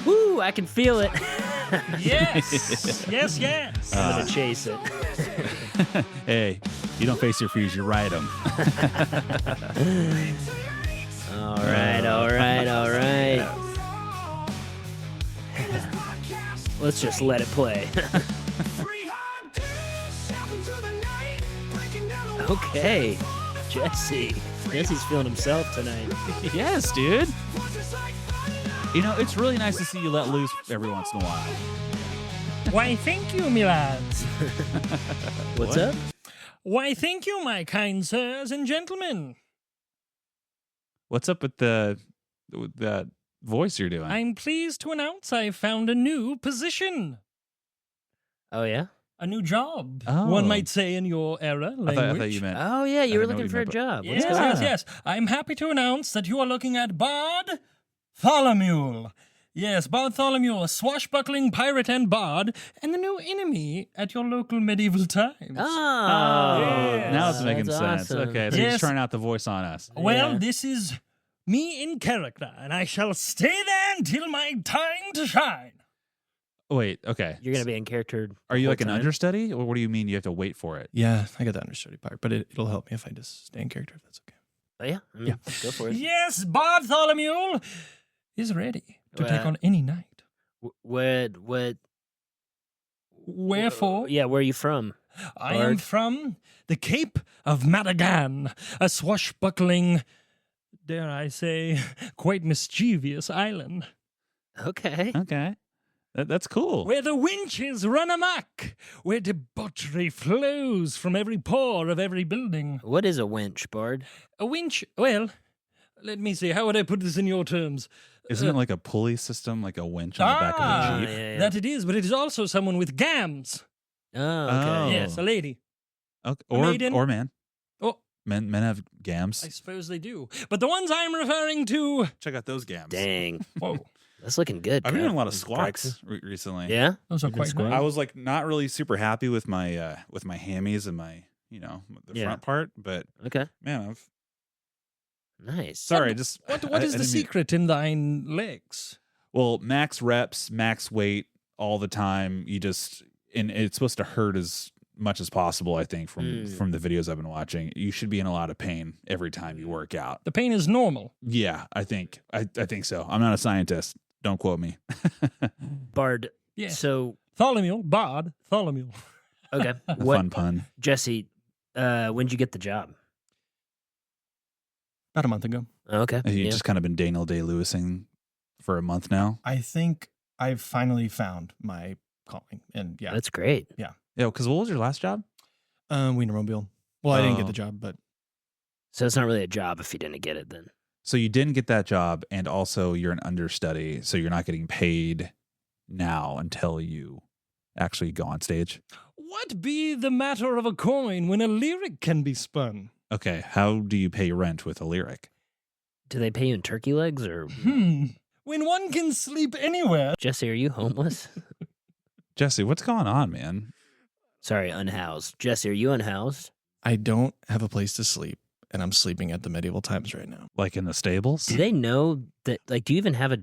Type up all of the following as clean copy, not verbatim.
Woo, I can feel it. Yes, yes, yes. I'm gonna chase it. Hey, you don't face your fears, you ride them. All right. Let's just let it play. Okay, Jesse. Jesse's feeling himself tonight. Yes, dude. You know, it's really nice to see you let loose every once in a while. Why, thank you, me lads. What's up? Why, thank you, my kind sirs and gentlemen. What's up with that voice you're doing? I'm pleased to announce I've found a new position. Oh, yeah? A new job, Oh. one might say in your era language. I thought you meant. Oh, yeah, you I were didn't know looking what for you a meant, job. Yes, What's going on? yes. I'm happy to announce that you are looking at Bartholomew. Yes, Bartholomew, a swashbuckling pirate and bard, and the new enemy at your local medieval times. Oh, Yes. Now it's making that's sense. awesome. Okay, so you're Yes. just trying out the voice on us. Well, Yeah. this is me in character, and I shall stay there until my time to shine. Wait, okay. You're going to be in character. Are you the like an whole time? understudy, or what do you mean you have to wait for it? Yeah, I got the understudy part, but it'll help me if I just stay in character, if that's okay. Oh, yeah? I mean, go for it. Yes, Bartholomew is ready to take Well- on any knight. What? Wherefore, Yeah, where are you from? I am Bard. from the Cape of Madagascar, a swashbuckling, dare I say, quite mischievous island, Okay. Okay. That's cool. where the winches run amok, where debauchery flows from every pore of every building. What is a winch, Bard? A winch, well, let me see, how would I put this in your terms? Isn't it like a pulley system, like a winch on the back of Ah, a Jeep? yeah. That it is, but it is also someone with gams. Oh, okay. Oh. Yes, a lady. Okay. maiden? Or man. Oh, Men have gams. I suppose they do. But the ones I'm referring to, Check out those gams. Dang. whoa, That's looking good. I've been Cal. doing a lot of Braxton. squats recently. Yeah? those are You did quite squat? nice. I was like not really super happy with my hammies and my the Yeah. front part, but Okay. man, I've Nice. sorry, just What I is the didn't mean- secret in thine legs? Well, max reps, max weight all the time. And it's supposed to hurt as much as possible. I think from the videos I've been watching, you should be in a lot of pain every time you work out. The pain is normal. Yeah, I think so. I'm not a scientist. Don't quote me. Bard. Yeah. So, Tholomew, Bard, Tholomew. okay. A What, fun pun. Jesse, when'd you get the job? About a month ago. Okay. You've yeah. just kind of been Daniel Day-Lewising for a month now. I think I've finally found my calling, and yeah, That's great. Yeah, because what was your last job? Wienermobile. Well, I didn't get Oh. the job, but So it's not really a job if you didn't get it then. So you didn't get that job, and also you're an understudy, so you're not getting paid now until you actually go on stage. What be the matter of a coin when a lyric can be spun? Okay, how do you pay rent with a lyric? Do they pay you in turkey legs or? When one can sleep anywhere. Jesse, are you homeless? Jesse, what's going on, man? Sorry, unhoused. Jesse, are you unhoused? I don't have a place to sleep, and I'm sleeping at the medieval times right now. Like in the stables? Do they know that? Like, do you even have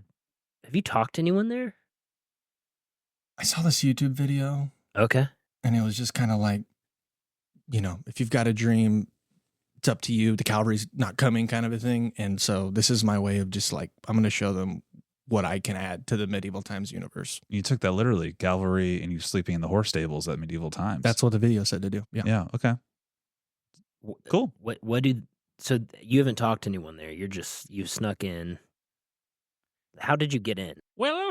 you talked to anyone there? I saw this YouTube video, Okay. and it was just kind of like, if you've got a dream, it's up to you. The cavalry's not coming, kind of a thing. And so this is my way of just like, I'm going to show them what I can add to the medieval times universe. You took that literally, cavalry, and you're sleeping in the horse stables at medieval times. That's what the video said to do. Yeah. Yeah, okay. Cool. So you haven't talked to anyone there. You snuck in. How did you get in? Well,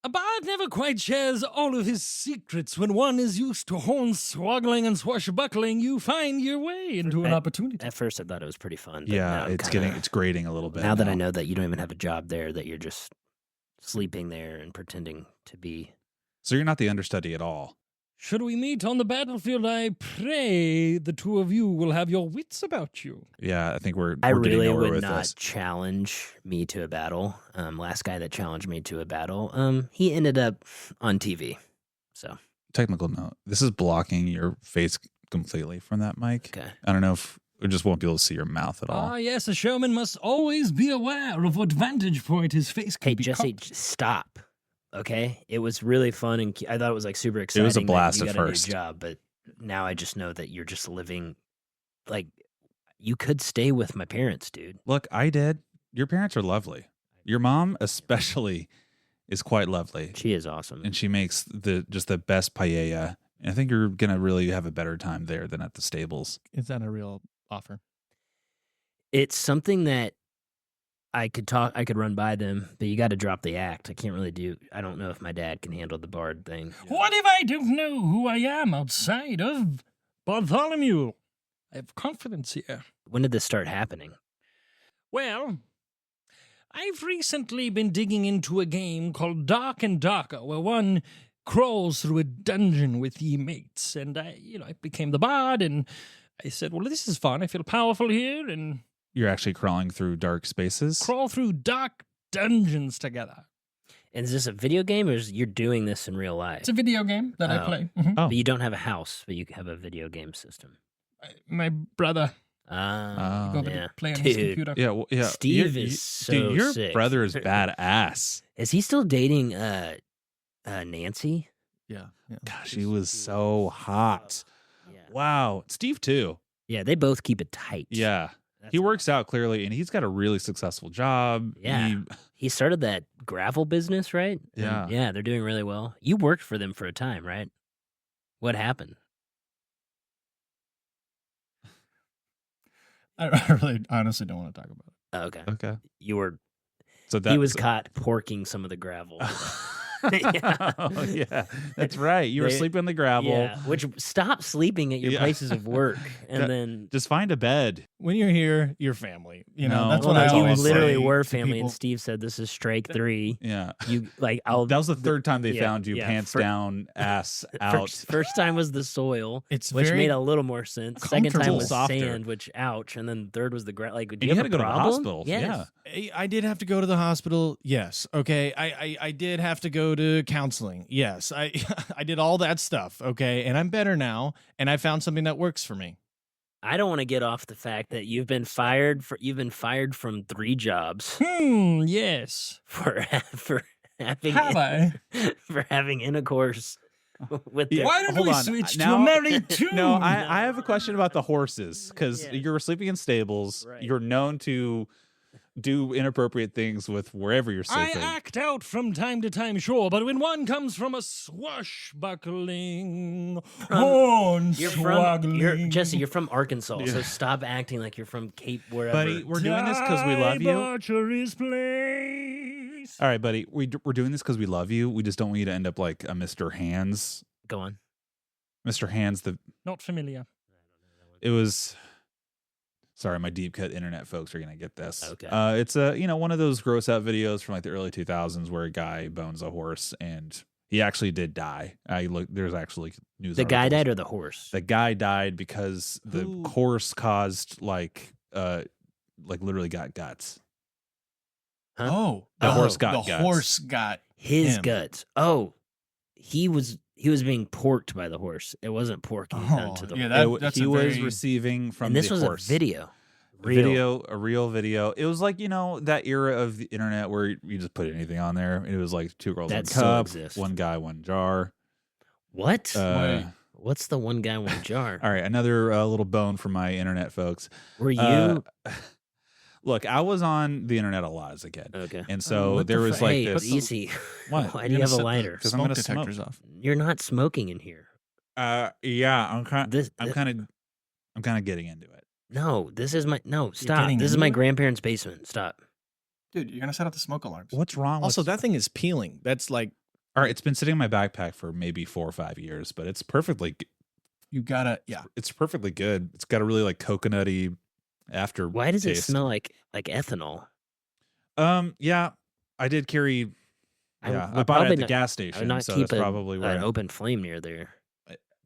a bard never quite shares all of his secrets. When one is used to hornswoggling and swashbuckling, you find your way into an At- opportunity. At first, I thought it was pretty fun. But Yeah, now I'm it's kinda- grating a little bit. Now that I know that you don't even have a job there, that you're just sleeping there and pretending to be. So you're not the understudy at all. Should we meet on the battlefield, I pray the two of you will have your wits about you. Yeah, I think we're I getting really nowhere would with not this. challenge me to a battle. Last guy that challenged me to a battle, he ended up on TV. So technical note. This is blocking your face completely from that mic. Okay. I don't know if we just won't be able to see your mouth at all. Ah, yes, a showman must always be aware of what vantage point his face can Hey, be Jesse, caught. stop. Okay, it was really fun, and I thought it was like super exciting. was a that blast you at got a new first. job, but now I just know that you're just living like you could stay with my parents, dude. Look, I did. Your parents are lovely. Your mom especially is quite lovely. She is awesome. And she makes the best paella. And I think you're gonna really have a better time there than at the stables. Is that a real offer? It's something that I could run by them, but you got to drop the act. I can't really I don't know if my dad can handle the bard thing. What if I don't know who I am outside of Bartholomew? I have confidence here. When did this start happening? Well, I've recently been digging into a game called Dark and Darker, where one crawls through a dungeon with ye mates, and I became the bard, and I said, well, this is fun. I feel powerful here, and You're actually crawling through dark spaces. crawl through dark dungeons together. And is this a video game, or you're doing this in real life? It's a video game that I Oh. play. Mhm. Oh. But you don't have a house, but you have a video game system. My brother, Ah, go over yeah. to play on his Dude, computer. Yeah, well, yeah. Steve You- is you- so dude, your sick. brother is badass. Is he still dating Nancy? Yeah. Gosh, he was so hot. Yeah. Wow. Steve too. Yeah, they both keep it tight. Yeah. That's He works awesome. out clearly, and he's got a really successful job. Yeah. He started that gravel business, right? And Yeah. yeah, they're doing really well. You worked for them for a time, right? What happened? I really honestly don't want to talk about it. Oh, okay. Okay. You were So that he was caught porking some of the gravel. Yeah. Oh, yeah, that's right. You were They- sleeping in the gravel. Yeah, which stop sleeping at your Yeah. places of work and Yeah. then Just find a bed. When you're here, you're family. You know, No. that's well, what I you always literally say were to family. people. And Steve said this is strike 3. Yeah. You like that was the third time they yeah, found you, yeah, pants down, ass out. First time was the soil, It's which very made a little more sense. Second time comfortable. was Softer. sand, which ouch, and then third was the ground. Like, do And you you have had a to go to the problem? hospital. Yes. I did have to go to the hospital. Yes. Okay. I did have to go to counseling. Yes. I I did all that stuff. Okay. And I'm better now. And I found something that works for me. I don't want to get off the fact that you've been fired from 3 jobs Yes. for having Have I? for having intercourse with Yeah. their, Why don't Hold we on. switch Now- to a married tune? No, I have a question about the horses because Yeah. you're sleeping in stables. Right. You're known to do inappropriate things with wherever you're I sleeping. act out from time to time, sure, but when one comes from a swashbuckling, hornswaggling, Jesse, you're from Arkansas, so Yeah. stop acting like you're from Cape wherever. Buddy, we're doing this because we love you. Archery's place. All right, buddy, we're doing this because we love you. We just don't want you to end up like a Mr. Hands. Go on. Mr. Hands, Not familiar. it was. Sorry, my deep cut internet folks are gonna get this. Okay. It's a one of those gross out videos from like the early 2000s where a guy bones a horse and he actually did die. There's actually news. The guy articles. died or the horse? The guy died because the Who- horse caused like literally got guts. Huh? Oh, The horse got the guts. horse got His him. guts. Oh, he was being porked by the horse. It wasn't porking onto the yeah, horse. that's he a was very- receiving from And this the was horse. a video. Real. A real video. It was like that era of the internet where you just put anything on there. It was like 2 girls, That one still cup, exists. 1 guy, 1 jar. What? Wait. What's the one guy, one jar? All right, another little bone from my internet folks. Were you Look, I was on the internet a lot as a kid, okay? and so what the there was fuck? like Hey, this. easy. What? Why You're do you gonna have a set the lighter? 'Cause I'm smoke gonna detectors smoke. off. You're not smoking in here. Yeah, I'm kind This of getting into it. no. This is my no. Stop. getting This is into my it? grandparents' basement. Stop. Dude, you're gonna set off the smoke alarms. What's wrong? Also, with, that thing is peeling. That's like all right, it's been sitting in my backpack for maybe 4 or 5 years, but it's perfectly. you gotta. Yeah. It's perfectly good. It's got a really like coconutty after. Why does it taste. smell like ethanol? Yeah, I did carry. I Yeah, would I bought it probably at the not- gas I would station, not so keep that's probably where. an open flame near there.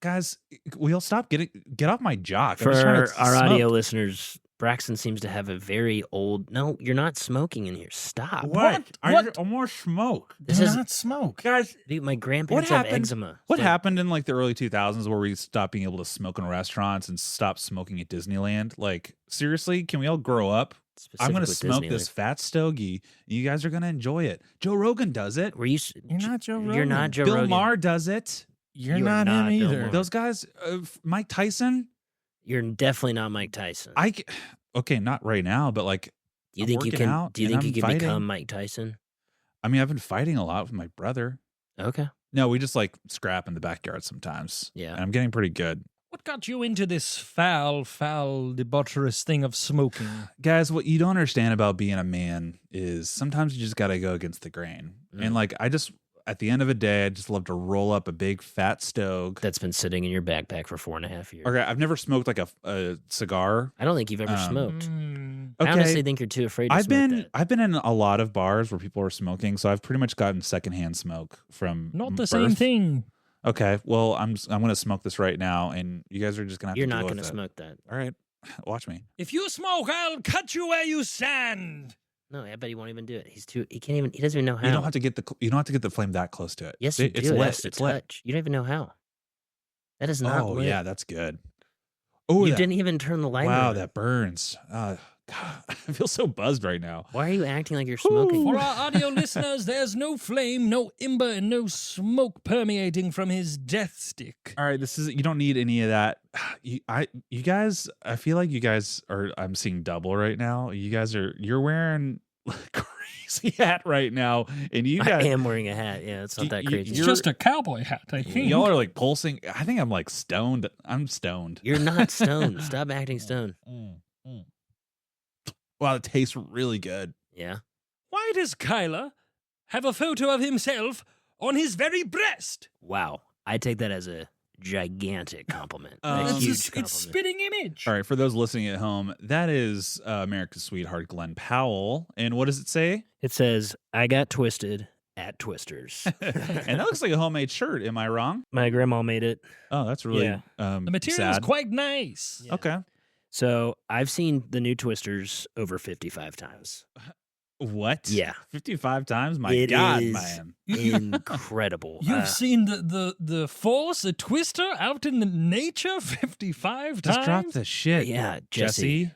Guys, we'll stop get off my jock. I'm For just trying to our smoke. audio listeners, Braxton seems to have a very old. No, you're not smoking in here. Stop. What? What? I want to smoke. This Do is not smoke. Guys, dude, my grandparents What have happened? eczema. what Like, happened in like the early 2000s where we stopped being able to smoke in restaurants and stopped smoking at Disneyland? Like, seriously, can we all grow up? I'm going to specifically smoke Disneyland. this fat stogie. And you guys are going to enjoy it. Joe Rogan does it. Were you? You're not Joe Rogan. You're not Joe Bill Rogan. Maher does it. You're You are not not him Bill either. Maher. Those guys, Mike Tyson. You're definitely not Mike Tyson. Okay, not right now, but like, do you I'm think you working can? out Do you and think you I'm can fighting. become Mike Tyson? I mean, I've been fighting a lot with my brother. Okay. No, we just like scrap in the backyard sometimes. Yeah. And I'm getting pretty good. What got you into this foul, debaucherous thing of smoking? Guys, what you don't understand about being a man is sometimes you just got to go against the grain. And like, at the end of a day, I just love to roll up a big fat stogie. That's been sitting in your backpack for 4.5 years. Okay, I've never smoked like a cigar. I don't think you've ever smoked. I Okay. honestly think you're too afraid to smoke that. I've been in a lot of bars where people are smoking, so I've pretty much gotten secondhand smoke from Not the birth. same thing. Okay, well, I'm going to smoke this right now, and you guys are just going to have You're to not deal going with to it. smoke that. All right, watch me. If you smoke, I'll cut you where you stand. No, I bet he won't even do it. He can't even. He doesn't even know how. You don't have to get the flame that close to it. Yes, you It's do. It lit. has to It's lit. touch. You don't even know how. That is not Oh lit. yeah, that's good. Oh, You that- didn't even turn the light wow, on. that burns. God, I feel so buzzed right now. Why are you acting like you're smoking? For our audio listeners, there's no flame, no ember, and no smoke permeating from his death stick. All right, you don't need any of that. You guys, I feel like you guys are. I'm seeing double right now. You're wearing a crazy hat right now, and you I guys, am wearing a hat. Yeah, it's not that crazy. It's You're- just a cowboy hat, I think. y'all are like pulsing. I think I'm like stoned. I'm stoned. You're not stoned. Stop acting stoned. Wow, it tastes really good. Yeah. Why does Kyler have a photo of himself on his very breast? Wow. I take that as a gigantic compliment. Um, a It's huge It's compliment. spitting image. All right, for those listening at home, that is America's sweetheart, Glenn Powell. And what does it say? It says, "I got twisted at Twisters." And that looks like a homemade shirt. Am I wrong? My grandma made it. Oh, that's really Yeah. The material is sad. quite nice. Yeah. Okay. So I've seen the new Twisters over 55 times. What? Yeah. 55 times? My It God, is man. incredible. You've seen the force, the twister out in the nature 55 Just times? drop the shit. Yeah, Jesse.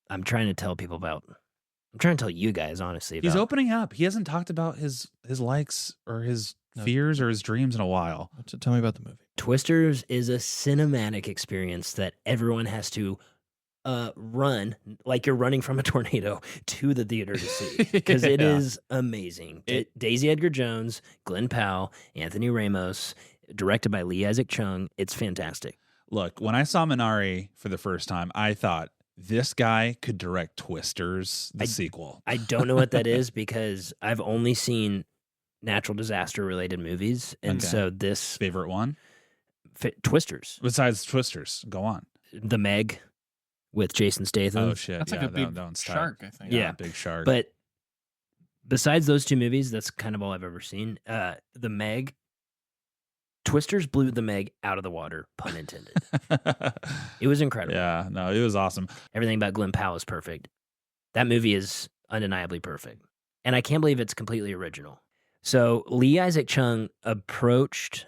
I'm trying to tell people about. I'm trying to tell you guys honestly. He's about, opening up. He hasn't talked about his likes or his No. fears or his dreams in a while. So tell me about the movie. Twisters is a cinematic experience that everyone has to run like you're running from a tornado to the theater to see because it Yeah. is amazing. Daisy Edgar Jones, Glenn Powell, Anthony Ramos, directed by Lee Isaac Chung. It's fantastic. Look, when I saw Minari for the first time, I thought this guy could direct Twisters, the sequel. I don't know what that is because I've only seen natural disaster related movies, and Okay. so this Favorite one? Twisters, Besides Twisters. Go on. The Meg with Jason Statham. Oh, shit. That's yeah, like a big that one's tight. shark, I think. Yeah. Big shark. But besides those two movies, that's kind of all I've ever seen. The Meg, Twisters blew The Meg out of the water, pun intended. It was incredible. Yeah, no, it was awesome. Everything about Glenn Powell is perfect. That movie is undeniably perfect. And I can't believe it's completely original. So Lee Isaac Chung approached.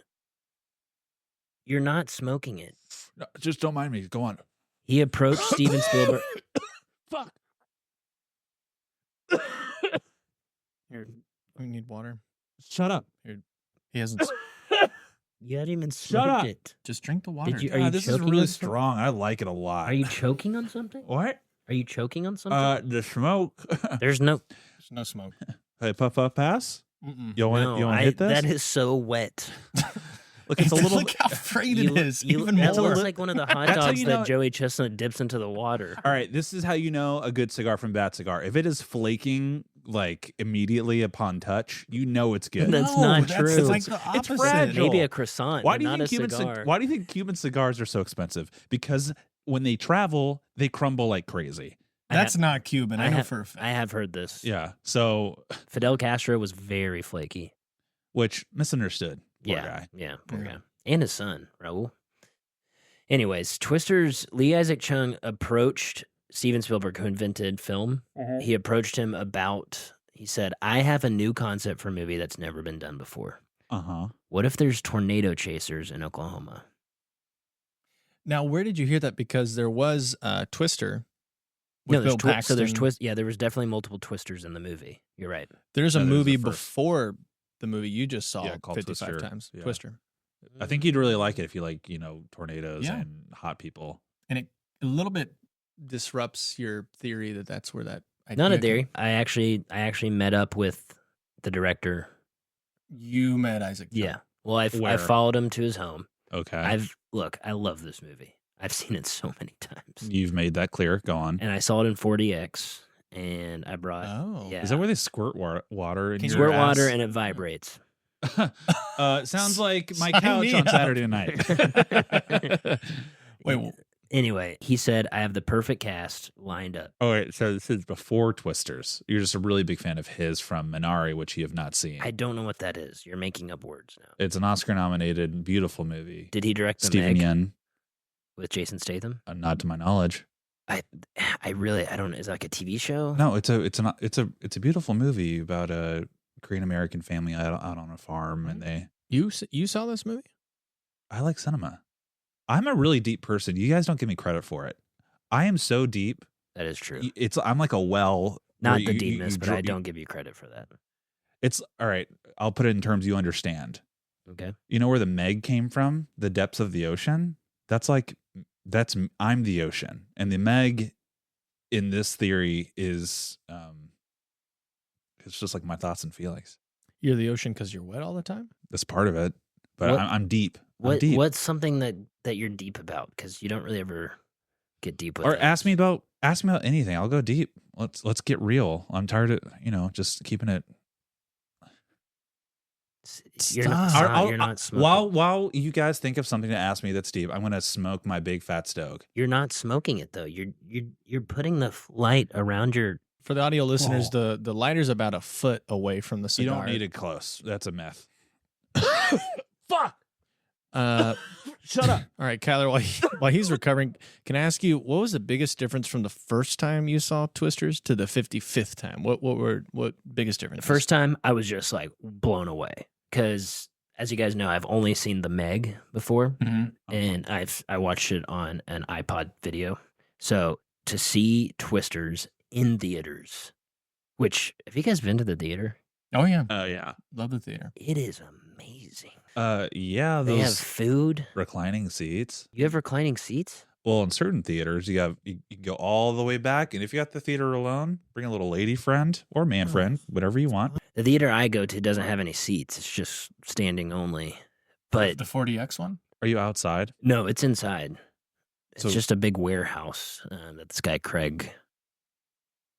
You're not smoking it. No, just don't mind me. Go on. He approached Steven Spielberg. Fuck. Here, we need water. Shut up. He hasn't. You hadn't even Shut smoked up. it. Just drink the water. Did you? Are God, you this is choking really on something? strong. I like it a lot. Are you choking on something? What? Are you choking on something? The smoke. There's no. There's no smoke. Hey, puff, pass. Mm-mm. You want No, you want to hit this? that is so wet. Look, it's a little. Look how frayed it is. Even that more. looks like one of the hot That's how dogs you that know- Joey Chestnut dips into the water. All right, this is how you know a good cigar from bad cigar. If it is flaking like immediately upon touch, you know it's good. That's not true. It's like the It's opposite. fragile. Maybe a croissant, Why but do you not think a cigar. Why do you think Cuban cigars are so expensive? Because when they travel, they crumble like crazy. That's not Cuban. I know for a fact. I have heard this. Yeah. So, Fidel Castro was very flaky. which misunderstood. Poor yeah, guy. yeah, poor Yeah. guy, and his son Raul. Anyways, Twisters, Lee Isaac Chung approached Steven Spielberg, who invented film. He approached him he said, I have a new concept for a movie that's never been done before. What if there's tornado chasers in Oklahoma? Now, where did you hear that? Because there was Twister with Bill Paxton. So there's twist. Yeah, there was definitely multiple Twisters in the movie. You're right. There's a That is movie the first. before the movie you just saw Called 55 Twister. times. Yeah. Twister. I think you'd really like it if you like, tornadoes Yeah. and hot people. And it a little bit disrupts your theory that that's where that idea Not a came- theory. I actually met up with the director. You met Isaac Chung. Yeah. Well, I Where? followed him to his home. Okay. I love this movie. I've seen it so many times. You've made that clear. Go on. And I saw it in 4DX, and I brought. Oh. Yeah. Is that where they squirt water in Can you your Squirt water ass? and it vibrates. Sounds like my Sign couch me on up. Saturday night. Wait, Anyway, he said, I have the perfect cast lined up. Oh, wait. So this is before Twisters. You're just a really big fan of his from Minari, which you have not seen. I don't know what that is. You're making up words now. It's an Oscar-nominated, beautiful movie. Did he direct the Stephen Meg Yen, with Jason Statham? not to my knowledge. I don't know. Is that like a TV show? No, it's a beautiful movie about a Korean American family out on a farm, and you saw this movie? I like cinema. I'm a really deep person. You guys don't give me credit for it. I am so deep. That is true. I'm like a well. Not where the you- deepness, you but dr- I don't give you credit for that. It's all right. I'll put it in terms you understand. Okay. You know where the Meg came from? The depths of the ocean. I'm the ocean, and the Meg in this theory is it's just like my thoughts and feelings. You're the ocean because you're wet all the time? That's part of it, but What- I'm deep. I'm deep. What's something that you're deep about? Because you don't really ever get deep with Or it. ask me about anything. I'll go deep. Let's get real. I'm tired of just keeping it. You're not, Stop. you're not smoking. While you guys think of something to ask me that's deep, I'm gonna smoke my big fat stoke. You're not smoking it though. You're putting the light around your. For the audio listeners, the lighter's about a foot away from the You cigar. don't need it close. That's a myth. Fuck. Shut up. All right, Kyler, while he's recovering, can I ask you, what was the biggest difference from the first time you saw Twisters to the 55th time? What biggest difference? The first time I was just like blown away because, as you guys know, I've only seen the Meg before, and I watched it on an iPod video. So to see Twisters in theaters, which have you guys been to the theater? Oh, yeah. Yeah. Love the theater. It is amazing. Yeah. They have Those food. reclining seats. You have reclining seats. Well, in certain theaters, you can go all the way back, and if you got the theater alone, bring a little lady friend or man friend, whatever you want. The theater I go to doesn't have any seats. It's just standing only. But The 40X one? Are you outside? no, it's inside. It's So- just a big warehouse that this guy Craig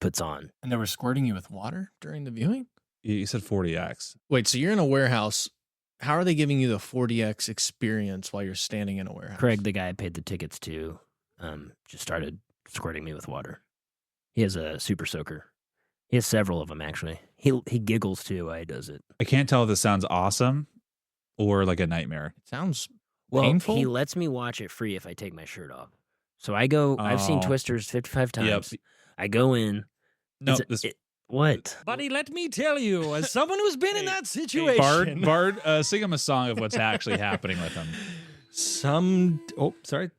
puts on. And they were squirting you with water during the viewing? You said 40X. Wait, so you're in a warehouse. How are they giving you the 40X experience while you're standing in a warehouse? Craig, the guy I paid the tickets to, just started squirting me with water. He has a super soaker. He has several of them, actually. He giggles too while he does it. I can't tell if this sounds awesome or like a nightmare. It sounds Well, painful. he lets me watch it free if I take my shirt off. So I go, I've seen Oh. Twisters 55 times. Yep. I go in. No, It's what? Buddy, let me tell you, as someone who's been in that situation. Bard, sing him a song of what's actually happening with him.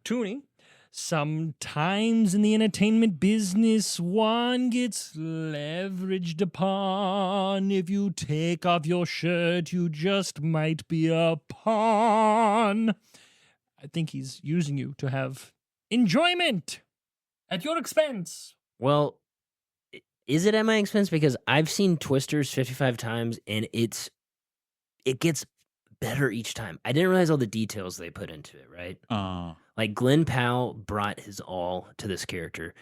Tuning. Sometimes in the entertainment business, one gets leveraged upon. If you take off your shirt, you just might be a pawn. I think he's using you to have enjoyment at your expense. Well, is it at my expense? Because I've seen Twisters 55 times and it gets better each time. I didn't realize all the details they put into it, right? Like Glenn Powell brought his all to this character.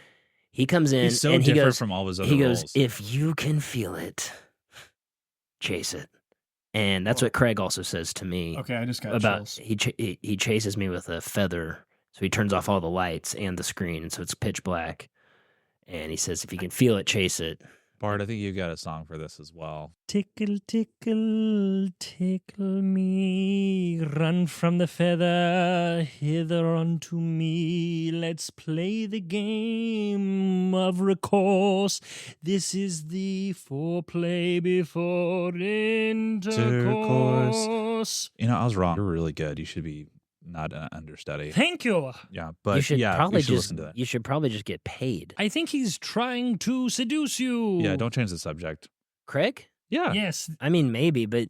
He comes in He's so and he different goes, from all of his other he goes, roles. if you can feel it, chase it. And that's what Craig also says to me Okay, I just got about chills. he chases me with a feather. So he turns off all the lights and the screen, and so it's pitch black. And he says, if you can feel it, chase it. Bart, I think you got a song for this as well. Tickle, tickle, tickle me. Run from the feather hither unto me. Let's play the game of recourse. This is the foreplay before intercourse. You know, I was wrong. You're really good. You should be not an understudy. Thank you. Yeah, but you should probably just listen to that. you should probably just get paid. I think he's trying to seduce you. Yeah, don't change the subject. Craig? Yeah, Yes. I mean, maybe, but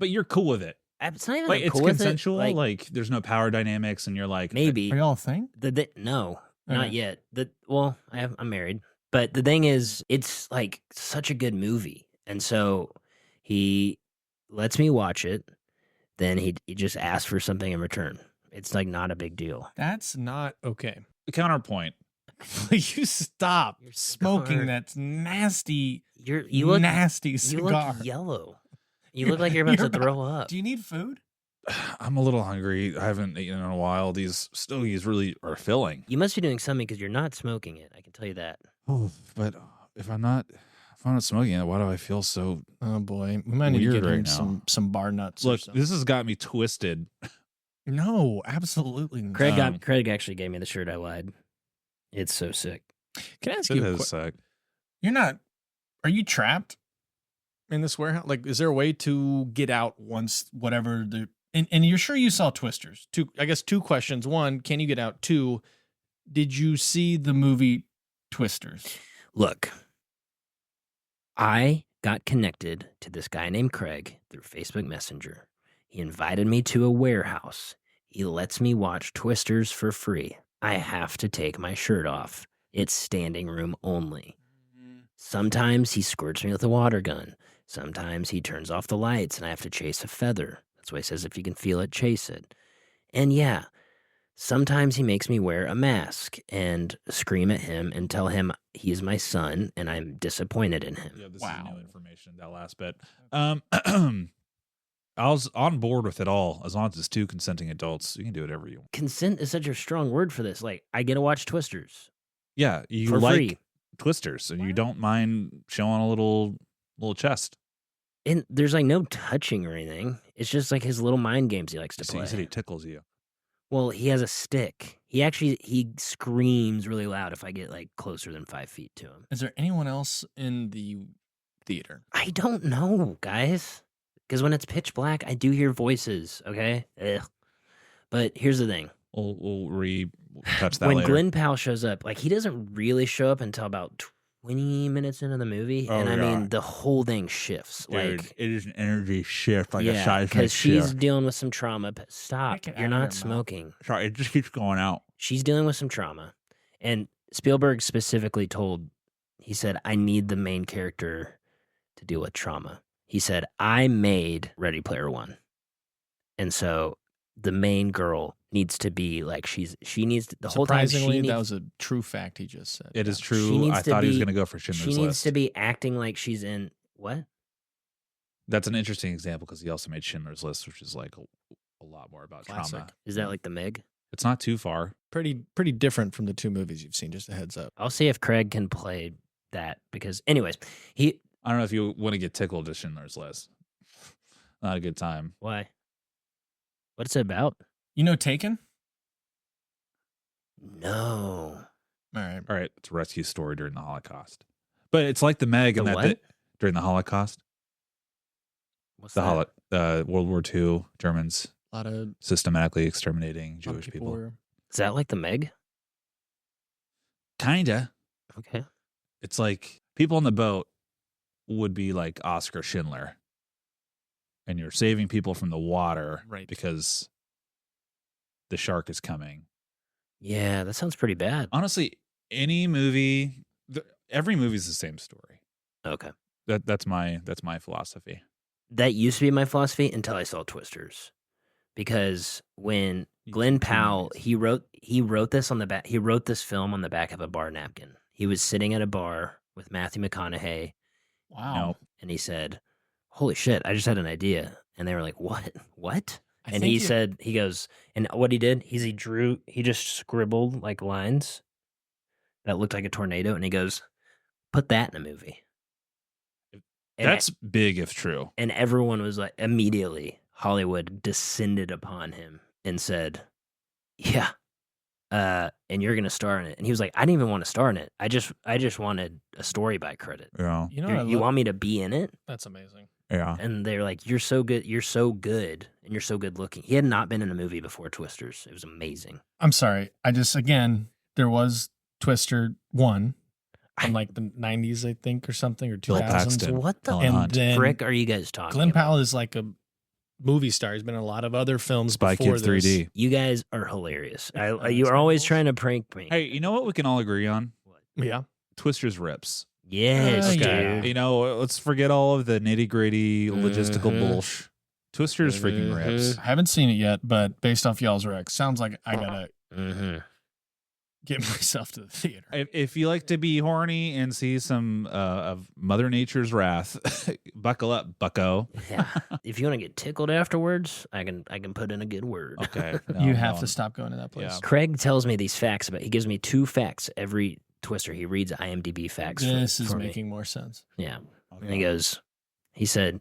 but you're cool with it. it's not even Like that it's cool with it. consensual. Like there's no power dynamics, and you're like maybe Are y'all a thing? no, Okay. not yet. I'm married, but the thing is, it's like such a good movie, and so he lets me watch it. Then he just asks for something in return. It's like not a big deal. That's not okay. counterpoint. You stop Your smoking cigar. that nasty, You look nasty you cigar. look yellow. You look like you're about to throw up. Do you need food? I'm a little hungry. I haven't eaten in a while. These stogies really are filling. You must be doing something because you're not smoking it. I can tell you that. Oh, but if I'm not smoking it, why do I feel so? Oh boy, we might need to Weird get right him now. some bar nuts. or Look, something. this has got me twisted. No, absolutely not. Craig actually gave me the shirt. I lied. It's so sick. Can I ask It you? is sick. You're not. Are you trapped in this warehouse? Like, is there a way to get out once whatever the? And you're sure you saw Twisters? I guess two questions. One, can you get out? Two, did you see the movie Twisters? Look, I got connected to this guy named Craig through Facebook Messenger. He invited me to a warehouse. He lets me watch Twisters for free. I have to take my shirt off. It's standing room only. Sometimes he squirts me with a water gun. Sometimes he turns off the lights and I have to chase a feather. That's why he says if you can feel it, chase it. And yeah, sometimes he makes me wear a mask and scream at him and tell him he's my son and I'm disappointed in him. Yeah, this Wow. is new information. That last bit. I was on board with it all as long as it's two consenting adults. You can do whatever you want. Consent is such a strong word for this. Like, I get to watch Twisters Yeah, you for like free. Twisters, and you don't mind showing a little chest. And there's like no touching or anything. It's just like his little mind games he likes to So play. you said he tickles you. Well, he has a stick. He screams really loud if I get like closer than 5 feet to him. Is there anyone else in the theater? I don't know, guys. Because when it's pitch black, I do hear voices, okay? Ugh. But here's the thing. We'll retouch that When later. Glenn Powell shows up, like he doesn't really show up until about 20 minutes into the movie. Oh, and I yeah. mean, the whole thing shifts. Dude, it is an energy shift, like a yeah, seismic because she's shift. dealing with some trauma. Stop. Take it You're out of your not mouth. smoking. Sorry, it just keeps going out. She's dealing with some trauma. And Spielberg specifically he said, I need the main character to deal with trauma. He said, I made Ready Player One. And so the main girl needs to be like, she needs to, the whole time Surprisingly, she needs, that was a true fact he just said. It is she true. needs I to thought he was be- going to go for Schindler's she needs List. to be acting like she's in, what? That's an interesting example because he also made Schindler's List, which is like a lot more about Classic. trauma. Is that like the Meg? It's not too far. Pretty different from the two movies you've seen. Just a heads up. I'll see if Craig can play that because, anyways, I don't know if you want to get tickled to Schindler's List. Not a good time. why? What's it about? You know Taken? No. All right. All right, it's a rescue story during the Holocaust, but it's like the Meg in The that what? during the Holocaust, What's the that? World War II, Germans A lot of systematically exterminating lot of Jewish people. were- Is that like the Meg? Kinda. Okay. It's like people on the boat would be like Oscar Schindler, and you're saving people from the water, Right. Because the shark is coming. Yeah, that sounds pretty bad. Honestly, any movie, every movie is the same story. Okay. That's my philosophy. That used to be my philosophy until I saw Twisters. Because when Glenn Powell, he wrote this on the back, he wrote this film on the back of a bar napkin. He was sitting at a bar with Matthew McConaughey Wow. No. and he said, "Holy shit, I just had an idea." And they were like, "What? What?" I And think he you- said, he goes, and what he did, he just scribbled like lines that looked like a tornado. And he goes, "Put that in a movie." And, That's big if true. and everyone was like, immediately, Hollywood descended upon him and said, yeah, and you're going to star in it. And he was like, I didn't even want to star in it. I just wanted a story by credit. Yeah. You know, You want me to be in it? that's amazing. Yeah. And they're like, you're so good, and you're so good looking. He had not been in a movie before Twisters. It was amazing. I'm sorry. Again, there was Twister 1 from like the 90s, I think, or something, or Bill 2000s. Paxton. What the Helen And Hunt. then frick are you guys talking Glenn about? Powell is like a movie star. He's been in a lot of other films Spy before Kids this. 3D. You guys are hilarious. You are Expendables. always trying to prank me. Hey, you know what we can all agree on? Yeah. Twisters rips. Yes, yeah. dude. You know, let's forget all of the nitty gritty logistical Mhm. bullshit. Twisters freaking rips. I haven't seen it yet, but based off y'all's recs, sounds like I gotta Mm-hmm. get myself to the theater. If you like to be horny and see some of Mother Nature's wrath, buckle up, bucko. Yeah. If you want to get tickled afterwards, I can put in a good word. Okay. You have to stop going to that place. Yeah. Craig tells me these facts about. He gives me 2 facts every Twister. He reads IMDb facts. This is for me. making more sense. Yeah. And he goes, he said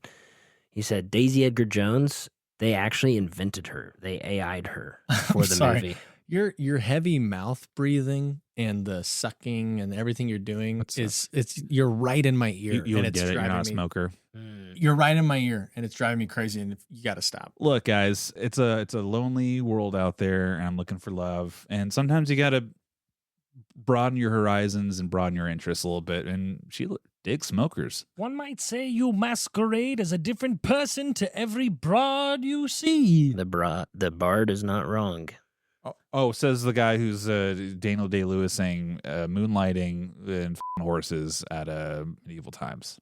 Daisy Edgar Jones, they actually invented her. They AI'd her for the Sorry. movie. Your heavy mouth breathing and the sucking and everything you're doing What's you're right in my ear. You and would it's get it. You're driving not a me. smoker. Mm. You're right in my ear, and it's driving me crazy. And you got to stop. Look, guys, it's a lonely world out there, and I'm looking for love. And sometimes you got to broaden your horizons and broaden your interests a little bit. And she digs smokers. One might say you masquerade as a different person to every broad you see. The bard is not wrong. Oh, says the guy who's Daniel Day-Lewis saying moonlighting and horses at medieval times.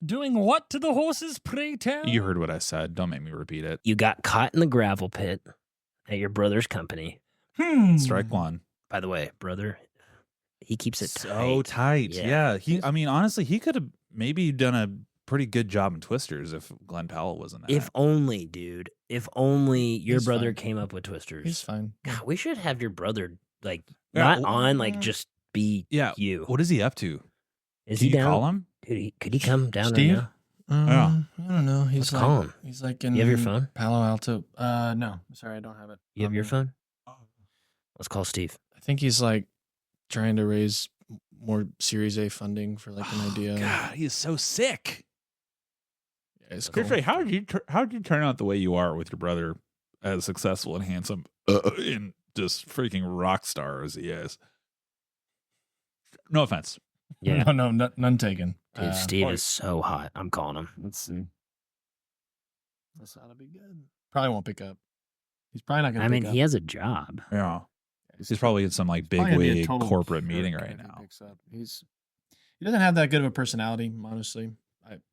Doing what to the horses, pray tell? You heard what I said. Don't make me repeat it. You got caught in the gravel pit at your brother's company. Strike one. By the way, brother, he keeps it So tight. tight. Yeah. Yeah. I mean, honestly, he could have maybe done a pretty good job in Twisters if Glenn Powell wasn't that. If only, dude. If only your He's brother fine. came up with Twisters. He's fine. God, we should have your brother Yeah, not well, on, like just be Yeah. you. What is he up to? Is Can he you down? call him? Dude, could he come down Steve? right now? Yeah. I don't know. Let's call him. He's like in You have your phone? Palo Alto. No, sorry, I don't have it. You have your Um, phone? Let's call Steve. I think he's like trying to raise more Series A funding for like an idea. God, he is so sick. Yeah, it's cool. Seriously, how did you turn out the way you are with your brother, as successful and handsome, and just freaking rock star as he is? No offense. Yeah. No, none taken. Dude, Steve is so hot. I'm calling him. Let's see. This ought to be good. Probably won't pick up. He's probably not going I to mean, pick up. he has a job. Yeah. He's probably in some like big probably gonna be a wig total corporate jerk meeting if right he now. picks up. He doesn't have that good of a personality, honestly.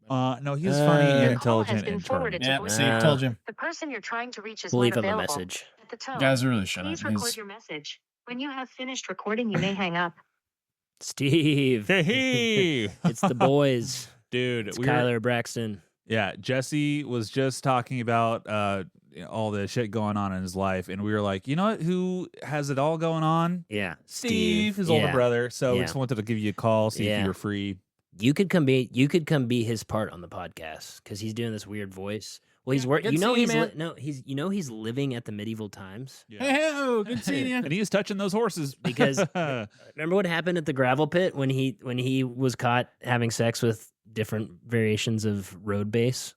No, he's funny and Your call has intelligent been and forwarded charming. to Yeah, see, Uh, told you. The person you're trying to reach is We'll not leave him a available. message. At the tone, Guys really shouldn't. please record He's- your message. When you have finished recording, you may hang up. Steve. Hey, It's the boys. dude. It's Kyler Braxton. Yeah, Jesse was just talking about all the shit going on in his life, and we were like, you know what? Who has it all going on? Yeah. Steve, his older Yeah. brother. So we Yeah. just wanted to give you a call, see if Yeah. you were free. You could come be his part on the podcast because he's doing this weird voice. Well, he's working. good You know seeing you, he's man. he's living at the medieval times Hey, good seeing you. And he was touching those horses because remember what happened at the gravel pit when he was caught having sex with different variations of road base.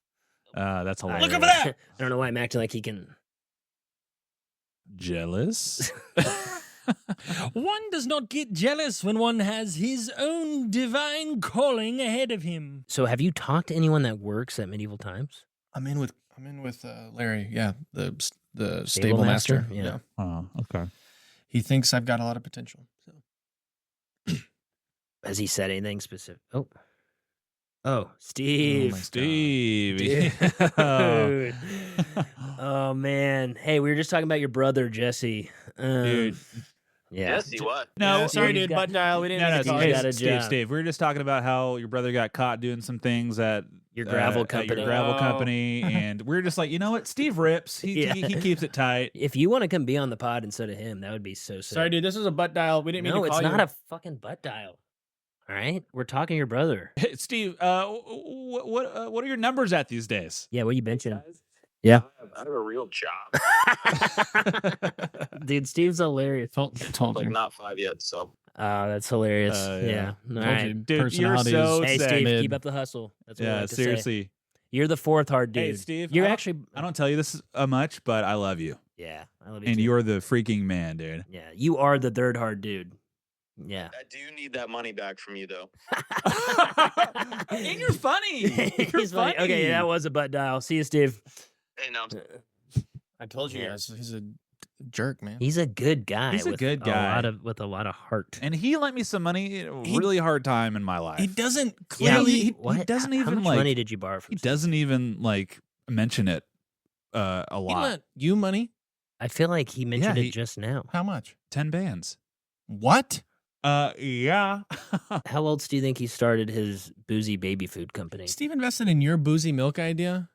that's hilarious. Look over there! I don't know why I'm acting like he can. Jealous? One does not get jealous when one has his own divine calling ahead of him. So, have you talked to anyone that works at medieval times? I'm in with Larry. Yeah, the stable master. Yeah. Oh, okay. He thinks I've got a lot of potential. So. Has he said anything specific? Oh, Steve. Oh my Steve. Dude. Oh man. Hey, we were just talking about your brother Jesse. Dude. Yeah. Jesse, what? No, Yeah, sorry, he's dude. got- Butt dial. We didn't No, make a call. Steve's got a job. Steve. We were just talking about how your brother got caught doing some things at Your gravel at company. your gravel Oh. company, and we were just like, you know what? Steve rips. He Yeah. he keeps it tight. If you want to come be on the pod instead of him, that would be so sick. Sorry, dude. This is a butt dial. We didn't mean No, to it's call not you. a fucking butt dial. All right, we're talking to your brother. Hey, Steve, what are your numbers at these days? Yeah, what you benching? Yeah. I have a real job. Dude, Steve's hilarious. Told Like you. not 5 yet, so That's hilarious. Yeah. Yeah. All Told right. you. Dude, you're Personalities. so Hey, sick. Steve, mid. keep up the hustle. That's what I Yeah, like to say. seriously. You're the fourth hard dude. Hey, Steve, You're I don't- actually. I don't tell you this much, but I love you. Yeah, I love you. And too. you're the freaking man, dude. Yeah, you are the third hard dude. Yeah. I do need that money back from you though. And you're funny. You're He's funny. Okay, that was a butt dial. See you, Steve. Hey, no, I told you Yeah. guys, he's a jerk, man. He's a good guy. He's a with good guy. with a lot of heart. And he lent me some money at a really hard time in my life. He doesn't Yeah, clearly. he what? doesn't How even, much like- money did you borrow from? He Steve? doesn't even like mention it a He lot. lent you money. I feel like he mentioned he- it just now. How much? 10 bands. What? Yeah. How old do you think he started his boozy baby food company? Steve invested in your boozy milk idea.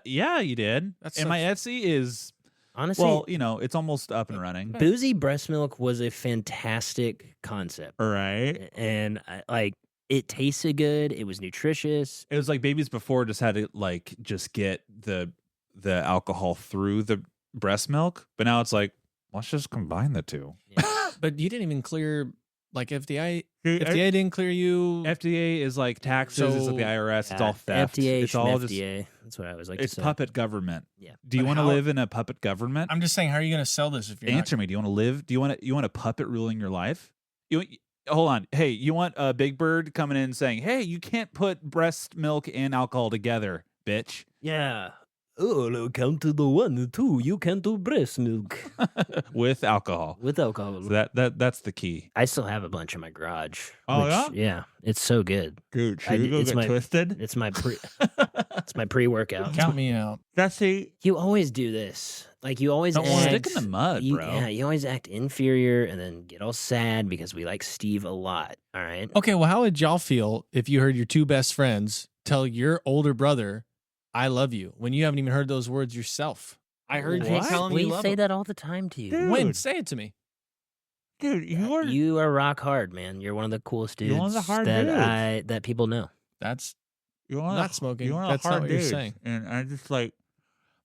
yeah, you did. That's and my Etsy is, Honestly, well, it's almost up and running. boozy breast milk was a fantastic concept, Right. and it tasted good. It was nutritious. It was like babies before just had to just get the alcohol through the breast milk, but now it's like, let's just combine the two. But you didn't even clear, like, FDA. Dude, FDA didn't clear you. FDA is like taxes, it's like the IRS, it's all theft. FDA, It's all just FDA. That's what I always like it's to say. puppet government. Yeah. Do you But want to how- live in a puppet government? I'm just saying, how are you going to sell this if you're Answer me. Do you want to live? Do you want a puppet ruling your life? Hold on. Hey, you want a Big Bird coming in and saying, "Hey, you can't put breast milk and alcohol together, bitch." Yeah. Oh, count to the 1, 2. You can do breast milk With alcohol. with alcohol. So that's the key. I still have a bunch in my garage. Oh, which, yeah, it's so good. Dude, I- it's my- twisted? It's my it's my pre-workout. Count me out. That's the You always do this. Like you always Don't act, stick in the mud, you, bro. Yeah, you always act inferior and then get all sad because we like Steve a lot. All right. Okay, well, how would y'all feel if you heard your two best friends tell your older brother, "I love you," when you haven't even heard those words yourself? I heard you What? tell him We you love say him. that all the time to you. Dude. When? Say it to me. dude, You are rock hard, man. You're one of the coolest dudes You're one of the hard that dudes. that people know. That's you're not smoking. You're That's not what you're saying. And I just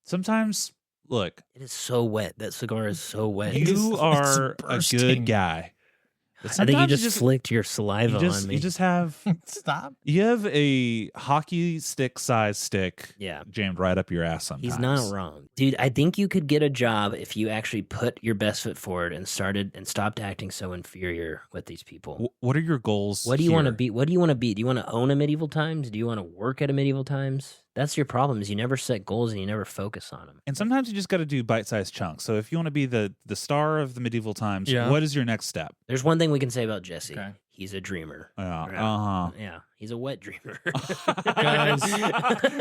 sometimes look, It is so wet. That cigar is so wet. you are a bursting. good guy. But I think you sometimes just flicked your saliva on me. you just have stop. you have a hockey stick size stick Yeah. jammed right up your ass sometimes. He's not wrong. Dude, I think you could get a job if you actually put your best foot forward and stopped acting so inferior with these people. What are your goals? What do you want to here? be? What do you want to be? Do you want to own a Medieval Times? Do you want to work at a Medieval Times? That's your problem is you never set goals and you never focus on them. And sometimes you just got to do bite-sized chunks. So if you want to be the star of the medieval times, Yeah. what is your next step? There's one thing we can say about Jesse. Okay. He's a dreamer. Yeah. Yeah. Yeah. He's a wet dreamer. Guys.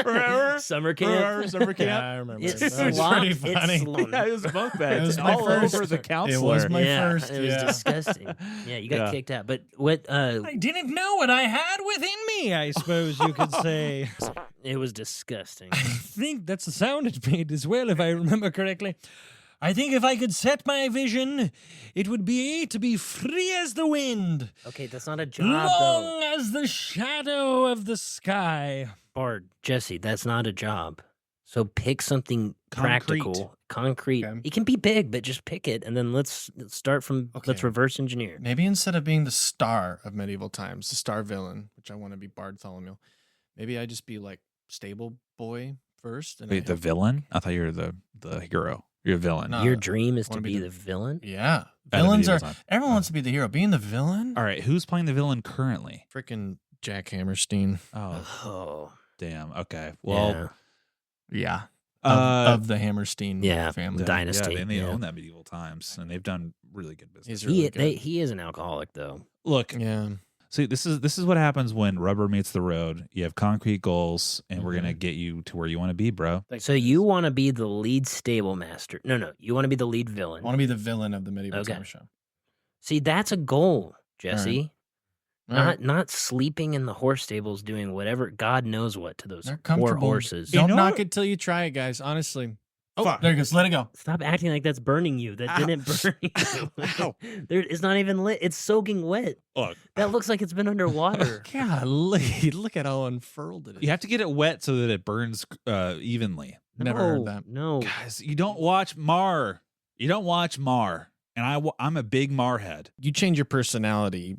Remember? Summer camp. Remember summer camp? Yeah, I remember. It's That was slop- pretty it's funny. slop- Yeah, it was bunk It beds was my all first- over the it counselor. was my yeah, first, It was yeah. disgusting. Yeah, you got Yeah. kicked out. But what? I didn't know what I had within me, I suppose you could say. It was disgusting. I think that's the sound it made as well, if I remember correctly. I think if I could set my vision, it would be to be free as the wind, Okay, that's not a job, though. long as the shadow of the sky. Bard, Jesse, that's not a job. So pick something Concrete. practical, concrete. Okay. It can be big, but just pick it, and then let's start from. Okay. Let's reverse engineer. Maybe instead of being the star of medieval times, the star villain, which I want to be Bartholomew, maybe I just be like stable boy first. And Wait, the villain? I thought you were the hero. You're a villain. No. Your dream is to wanna be be the villain. Yeah, the villains medieval are. time. Everyone wants to be the hero. Being the villain, All right, who's playing the villain currently? freaking Jack Hammerstein. Oh, Oh, damn. Okay. Well, yeah. Yeah, uh, of the Hammerstein Yeah. family. Dynasty, Yeah, they yeah. own that medieval times, and they've done really good business. He's really good. He is an alcoholic though. Look, Yeah, see, this is what happens when rubber meets the road. You have concrete goals, and we're gonna get you to where you want to be, bro. So you want to be the lead stable master? No, you want to be the lead I villain. want to be the villain of the medieval Okay. time show. See, that's a goal, Jesse. All right. Not sleeping in the horse stables doing whatever God knows what to those They're poor comfortable. horses. You Don't know knock what- it till you try it, guys. Honestly, Oh, Fuck. there it goes. Let it go. Stop acting like that's burning you. That Ow. didn't burn you. Ow. It's not even lit. It's soaking wet. Look, That looks like it's been underwater. Golly, look at how unfurled it is. you have to get it wet so that it burns evenly. Never heard that. No. Guys, you don't watch Mar. You don't watch Mar. And I'm a big Mar head. You change your personality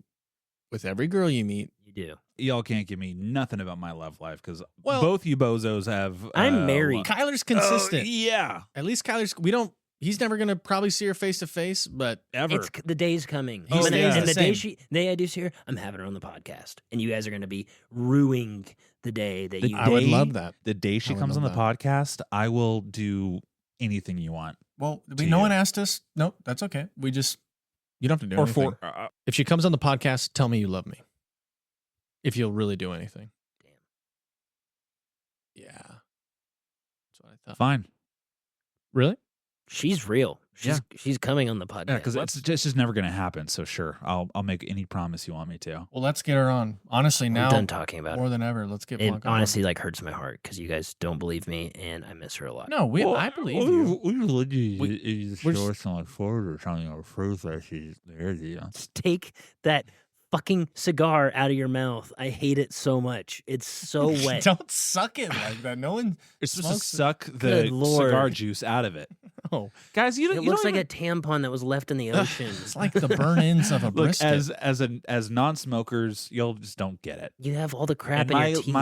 with every girl you meet. You do. Y'all can't give me nothing about my love life because Well- both you bozos have. I'm married. Kyler's consistent. Oh, yeah. At least Kyler's. He's never gonna probably see her face to face, but Ever. The day's coming. He and stays and the the same. day I do see her, I'm having her on the podcast. And you guys are going to be ruining the day that you I would Day- love that. The day she I would comes on the love podcast, I will do anything you want. Well, To no you. one asked us. No, that's okay. You don't have to do Or anything. for. If she comes on the podcast, tell me you love me. If you'll really do anything. Damn. Yeah. That's what I thought. Fine. Really? She's real. Yeah. She's coming on the podcast. Yeah, because it's just never going to happen. So sure, I'll make any promise you want me to. Well, let's get her on. Honestly, We're now done talking about more it. than ever, let's get It Blanca on. honestly like hurts my heart because you guys don't believe me and I miss her a lot. No, I believe you. We literally we're show some like photo or something or proof that she's there. Just take that fucking cigar out of your mouth. I hate it so much. It's so wet. Don't suck it like that. No one. You're supposed to smokes it. suck the Good Lord. cigar juice out of it, Oh, guys. You It don't. looks you like don't a tampon that was left in the ocean. it's like the burn ins of a even, look brisket. as non-smokers, you'll just don't get it. You have all the crap And in my your teeth.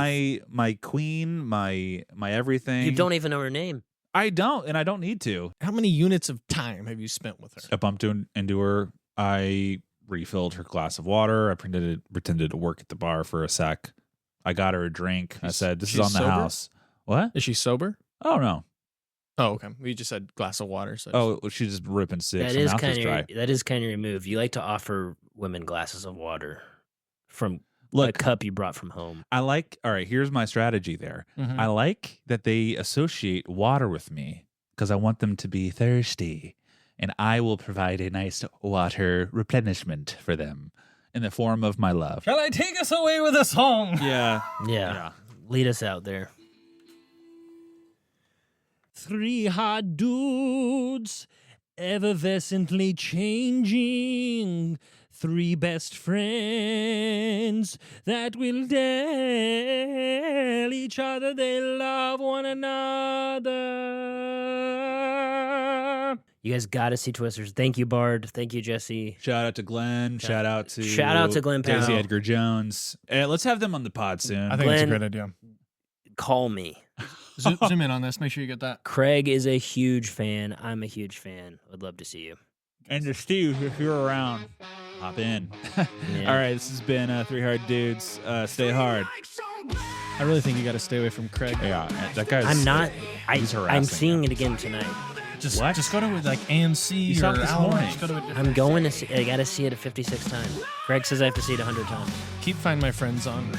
my queen, my everything. You don't even know her name. I don't, and I don't need to. How many units of time have you spent with her? I bumped into her. I refilled her glass of water. I pretended to work at the bar for a sec. I got her a drink. I said, "This is she's on the sober? house." What? Is she sober? Oh no. Oh, okay. We just said glass of water. So Oh, well, she's just ripping six. That Her is mouth kind dry. of your move. You like to offer women glasses of water from a Look, cup you brought from home. I like. All right, here's my strategy. There, Mhm. I like that they associate water with me because I want them to be thirsty, and I will provide a nice water replenishment for them in the form of my love. Shall I take us away with a song? Yeah, Yeah. Lead us out there. Three hot dudes, effervescently changing. Three best friends that will tell each other they love one another. You guys got to see Twisters. Thank you, Bard. Thank you, Jesse. Shout out to Glenn. Shout out to Glenn Daisy Powell. Edgar Jones. Let's have them on the pod soon. I think it's a Glenn- great idea. Call me. Zoom in on this. Make sure you get that. Craig is a huge fan. I'm a huge fan. I'd love to see you. And to Steve, if you're around, hop in. Yeah. All right, this has been Three Hard Dudes. Stay hard. I really think you got to stay away from Craig. Yeah, that guy's. I'm not. He's I'm harassing seeing you. it again tonight. Just What? Just go to like AMC You saw or it this Alamo. morning. Just go to a different. I'm going to see. I got to see it 56 times. Craig says I have to see it 100 times. Keep Find My Friends on.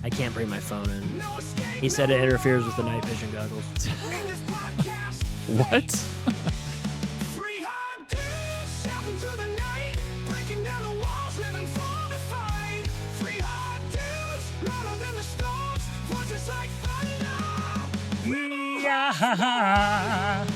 I can't bring my phone in. He said it interferes with the night vision goggles. What? Yeah.